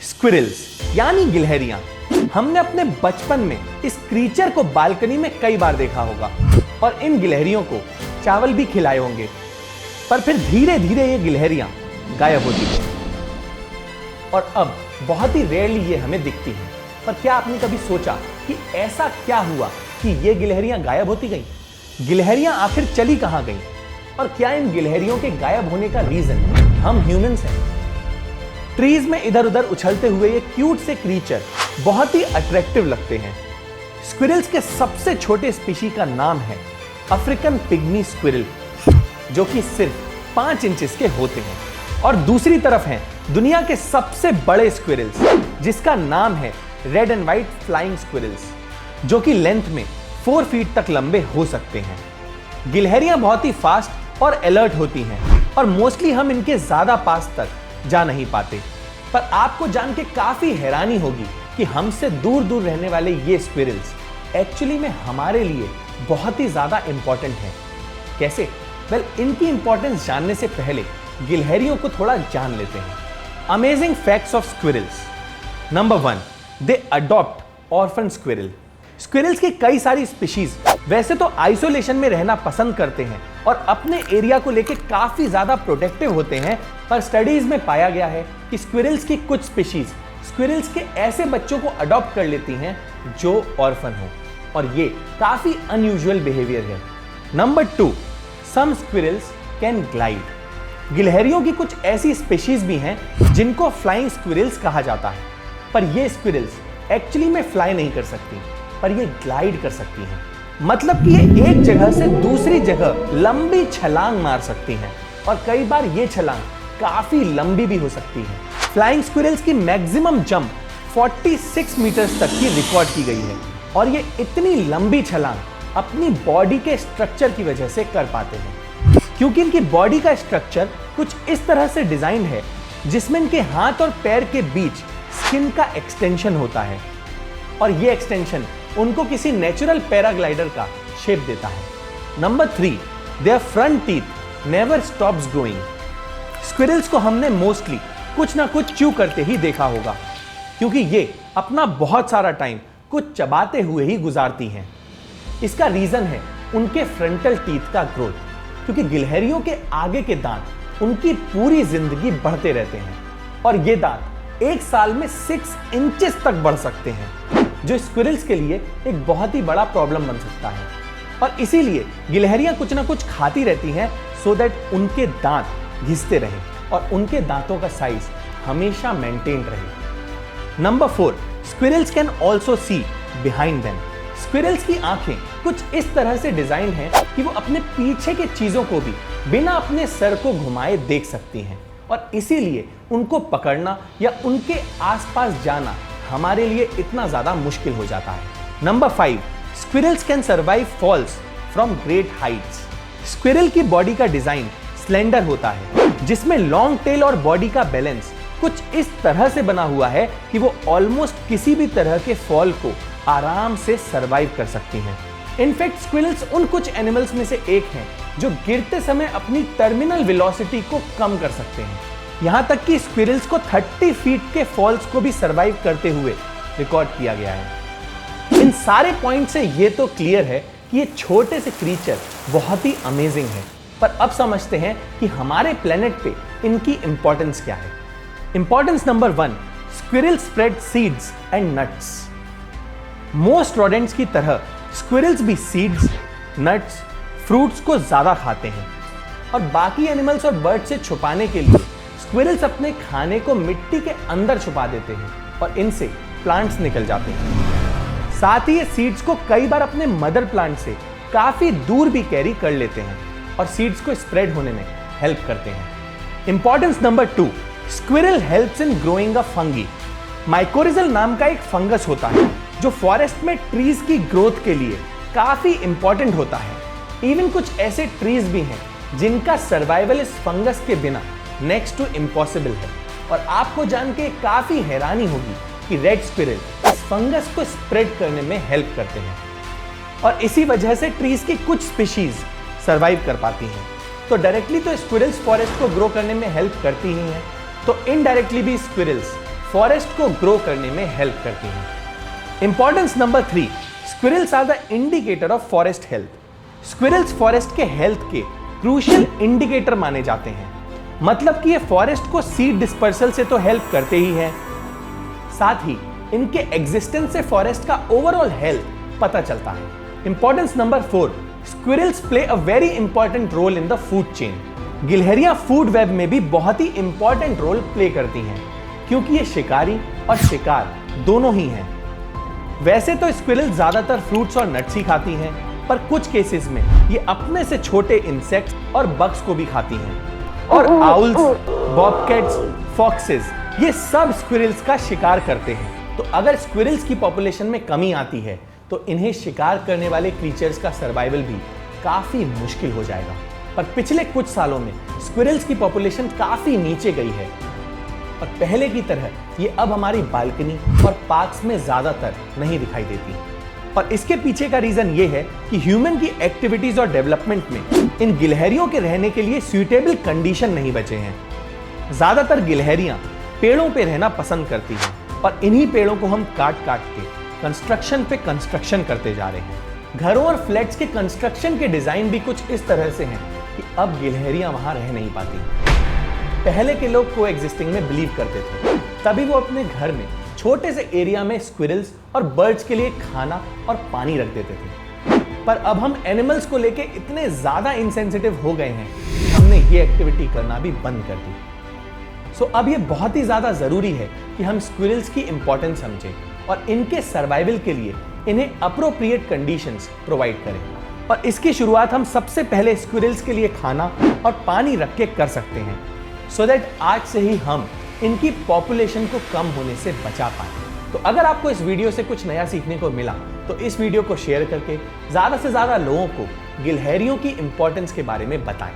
Squirrels यानी गिलहरियां। हमने अपने बचपन में इस क्रीचर को बालकनी में कई बार देखा होगा और इन गिलहरियों को चावल भी खिलाए होंगे, पर फिर धीरे धीरे ये गिलहरियां गायब होती गई और अब बहुत ही रेयरली ये हमें दिखती हैं। पर क्या आपने कभी सोचा कि ऐसा क्या हुआ कि ये गिलहरियां गायब होती गई? गिलहरियां आखिर चली कहां गई और क्या इन गिलहरियों के गायब होने का रीजन हम ह्यूमंस हैं? ट्रीज में इधर उधर उछलते हुए ये क्यूट से क्रीचर बहुत ही अट्रैक्टिव लगते हैं। स्क्विरल्स के सबसे छोटे स्पीशी का नाम है अफ्रीकन पिग्मी स्क्विरल, जो कि सिर्फ 5 इंचेस के होते हैं। और दूसरी तरफ हैं दुनिया के सबसे बड़े स्क्विरल्स, जिसका नाम है red and white flying squirrels, जो कि लेंथ में 4 फीट तक लंबे हो सकते हैं। गिलहरियां बहुत ही फास्ट और अलर्ट होती हैं और मोस्टली हम इनके ज्यादा पास तक जा नहीं पाते। पर आपको जान के काफी हैरानी होगी कि हमसे दूर दूर रहने वाले ये स्क्विरल्स एक्चुअली में हमारे लिए बहुत ही ज्यादा इंपॉर्टेंट हैं। कैसे? वेल, इनकी इंपॉर्टेंस जानने से पहले गिलहरियों को थोड़ा जान लेते हैं। Amazing facts of squirrels. Number 1, they adopt orphan squirrel. Squirrels की कई सारी स्पीशीज वैसे तो आइसोलेशन में रहना पसंद करते हैं और अपने एरिया को लेकर काफी ज्यादा प्रोटेक्टिव होते हैं, पर स्टडीज में पाया गया है कि स्क्विरल्स की कुछ स्पीशीज स्क्विरल्स के ऐसे बच्चों को अडॉप्ट कर लेती हैं जो ऑर्फन हो, और ये काफी अनयूजुअल बिहेवियर है। Number 2, some squirrels can glide. गिलहरियों की कुछ ऐसी स्पीशीज भी हैं जिनको फ्लाइंग स्क्विरल्स कहा जाता है, पर ये स्क्विरल्स एक्चुअली में फ्लाई नहीं कर सकती, पर ये ग्लाइड कर सकती हैं। मतलब कि ये एक जगह से दूसरी जगह लंबी छलांग मार सकती हैं और कई बार ये छलांग काफी लंबी भी हो सकती है। फ्लाइंग स्क्विरल्स की मैक्सिमम जंप 46 मीटर्स तक की रिकॉर्ड की गई है और ये इतनी लंबी छलांग अपनी बॉडी के स्ट्रक्चर की वजह से कर पाते हैं, क्योंकि इनकी बॉडी का स्ट्रक्चर कुछ इस तरह से डिजाइन है जिसमें इनके हाथ और पैर के बीच स्किन का एक्सटेंशन होता है और ये एक्सटेंशन उनको किसी नेचुरल पैराग्लाइडर का शेप देता है। Number 3, their front teeth never stops growing. Squirrels को हमने मोस्टली कुछ ना कुछ च्यू करते ही देखा होगा, क्योंकि ये अपना बहुत सारा टाइम कुछ चबाते हुए ही गुजारती हैं। इसका रीजन है उनके फ्रंटल टीथ का ग्रोथ, क्योंकि गिलहरियों के आगे के दांत उनकी पूरी जिंदगी बढ़ते रहते हैं और ये दांत एक साल में 6 इंचेस तक बढ़ सकते हैं, जो स्क्विरल्स के लिए एक बहुत ही बड़ा प्रॉब्लम बन सकता है। और इसीलिए गिलहरियां कुछ ना कुछ खाती रहती हैं सो दैट उनके दांत घिसते रहें और उनके दांतों का साइज हमेशा मेंटेन रहे। Number 4, squirrels can also see behind them. Squirrels की आंखें कुछ इस तरह से डिजाइन हैं कि वो अपने पीछे के चीजों को भी बिना अपने सर को घुमाए देख सकती हैं और इसीलिए उनको पकड़ना या उनके आसपास जाना हमारे लिए इतना ज्यादा मुश्किल हो जाता है। Number 5, squirrels can survive falls from great Heights. Squirrel की बॉडी का डिजाइन स्लेंडर होता है, जिसमें लॉन्ग टेल और बॉडी का बैलेंस कुछ इस तरह से बना हुआ है कि वो ऑलमोस्ट किसी भी तरह के फॉल को आराम से सर्वाइव कर सकती हैं। इनफैक्ट स्क्विरल्स उन कुछ एनिमल्स में से एक हैं जो गिरते समय अपनी टर्मिनल वेलोसिटी को कम कर सकते हैं। यहां तक कि स्क्विरल्स को 30 फीट के फॉल्स को भी सर्वाइव करते हुए रिकॉर्ड किया गया है। इन सारे पॉइंट से ये तो क्लियर है कि ये छोटे से क्रीचर बहुत ही अमेजिंग है, पर अब समझते हैं कि हमारे प्लेनेट पे इनकी इंपॉर्टेंस क्या है। Importance number 1, squirrel spread seeds and nuts. Most rodents की तरह स्क्विरल्स भी सीड्स, नट्स, फ्रूट्स को ज्यादा खाते हैं और बाकी एनिमल्स और बर्ड से छुपाने के लिए स्क्विरल्स अपने खाने को मिट्टी के अंदर छुपा देते हैं और इनसे प्लांट्स निकल जाते हैं। साथ ही ये सीड्स को कई बार अपने मदर प्लांट से काफी दूर भी कैरी कर लेते हैं और सीड्स को स्प्रेड होने में हेल्प करते हैं। Importance number 2, squirrel helps in growing a fungi. Mycorrhizal नाम का एक फंगस होता है जो फॉरेस्ट में ट्रीज की ग्रोथ के लिए काफी इंपॉर्टेंट होता है। इवन कुछ ऐसे ट्रीज भी हैं जिनका सर्वाइवल इस फंगस के बिना नेक्स्ट टू इम्पॉसिबल है, और आपको जान के काफी हैरानी होगी कि रेड स्क्विरल इस फंगस को स्प्रेड करने में हेल्प करते हैं और इसी वजह से ट्रीज की कुछ स्पीशीज सर्वाइव कर पाती हैं। तो डायरेक्टली तो स्क्विरल्स फॉरेस्ट को ग्रो करने में हेल्प करती ही हैं, तो इनडायरेक्टली भी स्क्विरल्स फॉरेस्ट को ग्रो करने में हेल्प करती हैं। Importance number 3, squirrels are the indicator of forest health. Squirrels forest के हेल्थ के क्रूशियल इंडिकेटर माने जाते हैं। मतलब कि ये फॉरेस्ट को सीड डिस्पर्सल से तो हेल्प करते ही हैं, साथ ही इनके एग्जिस्टेंस से फॉरेस्ट का ओवरऑल हेल्थ पता चलता है। Importance number 4, squirrels play a very important role in the food chain. गिलहरियां फूड वेब में भी बहुत ही इंपॉर्टेंट रोल प्ले करती हैं, क्योंकि ये शिकारी और शिकार दोनों ही हैं। वैसे तो स्क्विरल ज्यादातर फ्रूट्स और नट्स ही खाती हैं, पर कुछ केसेस में ये अपने से छोटे इंसेक्ट्स और बग्स को भी खाती हैं। और आउल्स, बॉबकैट्स, फॉक्सेस ये सब स्क्विरल्स का शिकार करते हैं। तो अगर स्क्विरल्स की पॉपुलेशन में कमी आती है तो इन्हें शिकार करने वाले क्रीचर्स का सर्वाइवल भी काफी मुश्किल हो जाएगा। पर पिछले कुछ सालों में स्क्विरल्स की पॉपुलेशन काफी नीचे गई है और पहले की तरह ये अब हमारी बालकनी और पार्क्स में ज्यादातर नहीं दिखाई देती। और इसके पीछे का रीजन ये है कि ह्यूमन की एक्टिविटीज और डेवलपमेंट में इन गिलहरियों के रहने के लिए सूटेबल कंडीशन नहीं बचे हैं। ज्यादातर गिलहरियां पेड़ों पे रहना पसंद करती हैं और इन्हीं पेड़ों को हम काट काट के कंस्ट्रक्शन पे कंस्ट्रक्शन करते जा रहे हैं। घरों और फ्लैट्स के कंस्ट्रक्शन के डिजाइन भी कुछ इस तरह से हैं कि अब गिलहरियां वहां रह नहीं पाती। पहले के लोग को एग्जिस्टिंग में बिलीव करते थे, तभी वो अपने घर में छोटे से एरिया में स्क्विरल्स और बर्ड्स के लिए खाना और पानी रख देते थे। पर अब हम एनिमल्स को लेके इतने ज्यादा इंसेंसिटिव हो गए हैं कि हमने ये एक्टिविटी करना भी बंद कर दी। सो अब ये बहुत ही ज्यादा जरूरी है कि हम स्क्विरल्स की इंपॉर्टेंस समझें और इनके सर्वाइवल के लिए इन्हें अप्रोप्रिएट कंडीशंस प्रोवाइड करें। और इसकी शुरुआत हम सबसे पहले स्क्विरल्स के लिए खाना और पानी रख के कर सकते हैं, सो दैट आज से ही हम इनकी पॉपुलेशन को कम होने से बचा पाए। तो अगर आपको इस वीडियो से कुछ नया सीखने को मिला तो इस वीडियो को शेयर करके ज्यादा से ज्यादा लोगों को गिलहरियों की इंपॉर्टेंस के बारे में बताएं,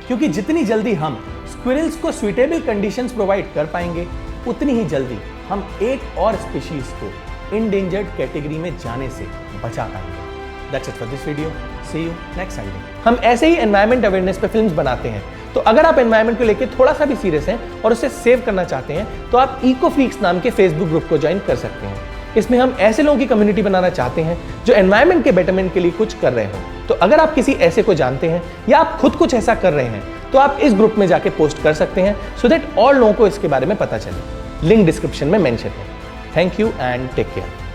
क्योंकि जितनी जल्दी हम स्क्विरल्स को सुइटेबल कंडीशंस प्रोवाइड कर पाएंगे उतनी ही जल्दी हम एक और स्पीशीज को इंडेंजर्ड कैटेगरी में जाने से बचा पाएंगे। That's it for this video. See you next Sunday. हम ऐसे ही एनवायरमेंट अवेयरनेस पे फिल्म्स बनाते हैं, तो अगर आप एनवायरमेंट को लेकर थोड़ा सा भी सीरियस हैं और उसे सेव करना चाहते हैं तो आप इको फ्रीक्स नाम के फेसबुक ग्रुप को ज्वाइन कर सकते हैं। इसमें हम ऐसे लोगों की कम्युनिटी बनाना चाहते हैं जो एनवायरमेंट के बेटरमेंट के लिए कुछ कर रहे हो। तो अगर आप किसी ऐसे को जानते हैं या आप खुद कुछ ऐसा कर रहे हैं तो आप इस ग्रुप में जाके पोस्ट कर सकते हैं, सो दैट और लोगों को इसके बारे में पता चले। लिंक डिस्क्रिप्शन में मेंशन है। Thank you and take care.